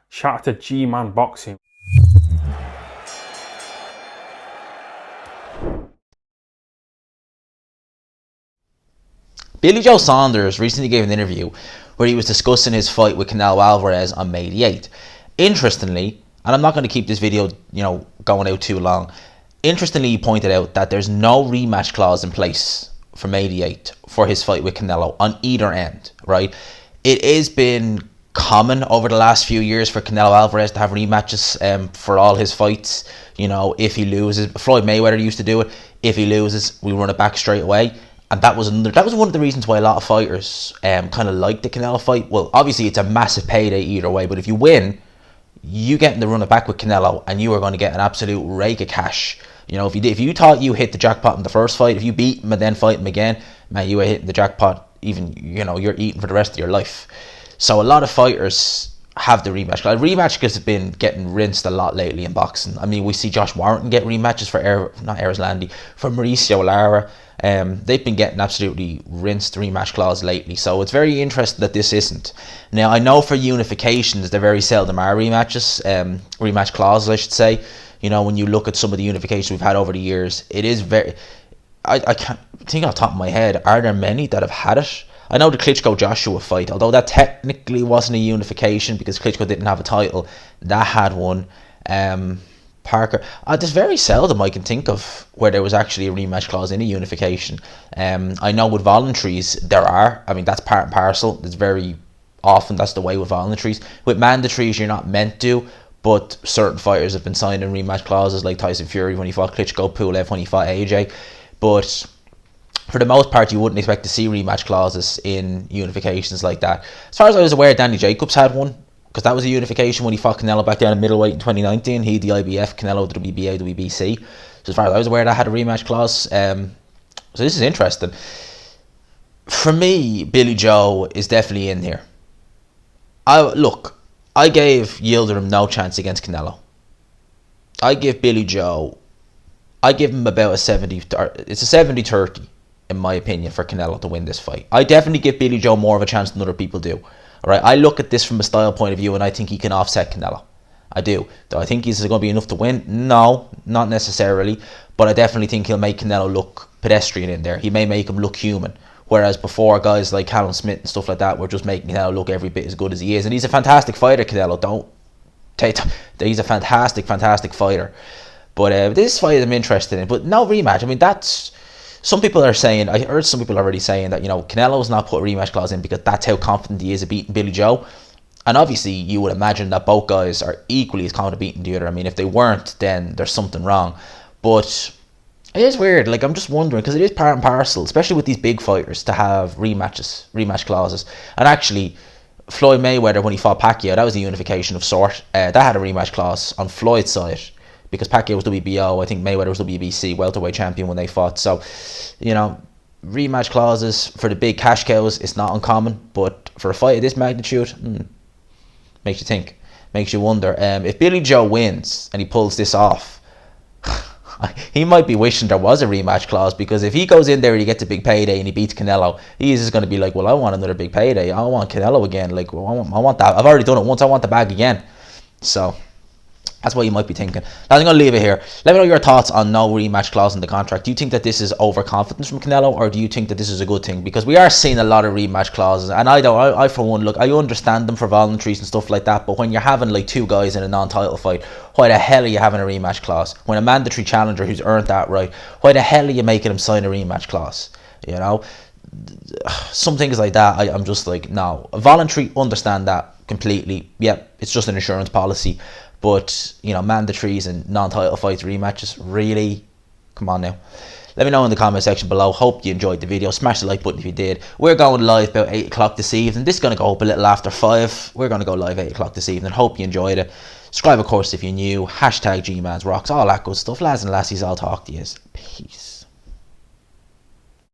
Shout out to G-Man Boxing. Billy Joe Saunders recently gave an interview where he was discussing his fight with Canelo Alvarez on May the 8th. Interestingly, and I'm not going to keep this video, going out too long. Interestingly, he pointed out that there's no rematch clause in place for May the 8th for his fight with Canelo on either end, right? It has been common over the last few years for Canelo Alvarez to have rematches for all his fights. If he loses, Floyd Mayweather used to do it. If he loses, we run it back straight away. And that was one of the reasons why a lot of fighters kind of like the Canelo fight. Well, obviously it's a massive payday either way, but if you win, you get to run it back with Canelo, and you are going to get an absolute rake of cash. If you thought you hit the jackpot in the first fight, if you beat him and then fight him again, man, you were hitting the jackpot. Even you're eating for the rest of your life. So a lot of fighters have the rematch. Rematch has been getting rinsed a lot lately in boxing. I mean, we see Josh Warrington get rematches for for Mauricio Lara. They've been getting absolutely rinsed rematch clause lately, so it's very interesting that this isn't. Now, I know for unifications there very seldom are rematches, rematch clauses I should say. When you look at some of the unifications we've had over the years, it is very, I can't think off the top of my head, are there many that have had it? I know the Klitschko-Joshua fight, although that technically wasn't a unification because Klitschko didn't have a title, that had one. Parker, there's very seldom I can think of where there was actually a rematch clause in a unification. I know with voluntaries there are. I mean, that's part and parcel. It's very often that's the way with voluntaries. With mandatories you're not meant to, but certain fighters have been signing rematch clauses, like Tyson Fury when he fought Klitschko, Pulev when he fought AJ. But for the most part, you wouldn't expect to see rematch clauses in unifications like that. As far as I was aware, Danny Jacobs had one, because that was a unification when he fought Canelo back down in middleweight in 2019. He the IBF, Canelo the WBA, WBC. So as far as I was aware, that had a rematch clause. So this is interesting. For me, Billy Joe is definitely in here. I gave Yildirim no chance against Canelo. I give him about a 70. It's a 70-30 in my opinion for Canelo to win this fight. I definitely give Billy Joe more of a chance than other people do. Alright, I look at this from a style point of view and I think he can offset Canelo. I do. Do I think he's going to be enough to win? No, not necessarily. But I definitely think he'll make Canelo look pedestrian in there. He may make him look human. Whereas before, guys like Callum Smith and stuff like that were just making Canelo look every bit as good as he is. And he's a fantastic fighter, Canelo. He's a fantastic fighter. But this fight I'm interested in. But no rematch. I mean, that's... Some people are saying, I heard some people already saying that, Canelo's not put a rematch clause in because that's how confident he is of beating Billy Joe. And obviously, you would imagine that both guys are equally as confident of beating the other. I mean, if they weren't, then there's something wrong. But it is weird. I'm just wondering, because it is part and parcel, especially with these big fighters, to have rematch clauses. And actually, Floyd Mayweather, when he fought Pacquiao, that was a unification of sort. That had a rematch clause on Floyd's side, because Pacquiao was WBO, I think Mayweather was WBC welterweight champion when they fought. So, rematch clauses for the big cash cows, it's not uncommon. But for a fight of this magnitude, makes you think, makes you wonder. If Billy Joe wins and he pulls this off, he might be wishing there was a rematch clause, because if he goes in there and he gets a big payday and he beats Canelo, he's just going to be like, well, I want another big payday. I want Canelo again. I want that. I've already done it once. I want the bag again. So that's what you might be thinking. Now, I'm going to leave it here. Let me know your thoughts on no rematch clause in the contract. Do you think that this is overconfidence from Canelo, or do you think that this is a good thing? Because we are seeing a lot of rematch clauses, and I for one, I understand them for voluntaries and stuff like that, but when you're having like two guys in a non-title fight, why the hell are you having a rematch clause? When a mandatory challenger who's earned that right, why the hell are you making him sign a rematch clause? Some things like that, I'm just like, no. Voluntary, understand that completely. Yep, it's just an insurance policy. But, mandatories and non-title fights, rematches, really? Come on now. Let me know in the comment section below. Hope you enjoyed the video. Smash the like button if you did. We're going live about 8 o'clock this evening. This is going to go up a little after 5. We're going to go live 8 o'clock this evening. Hope you enjoyed it. Subscribe, of course, if you're new. #GMansRocks, all that good stuff. Lads and lassies, I'll talk to you. Peace.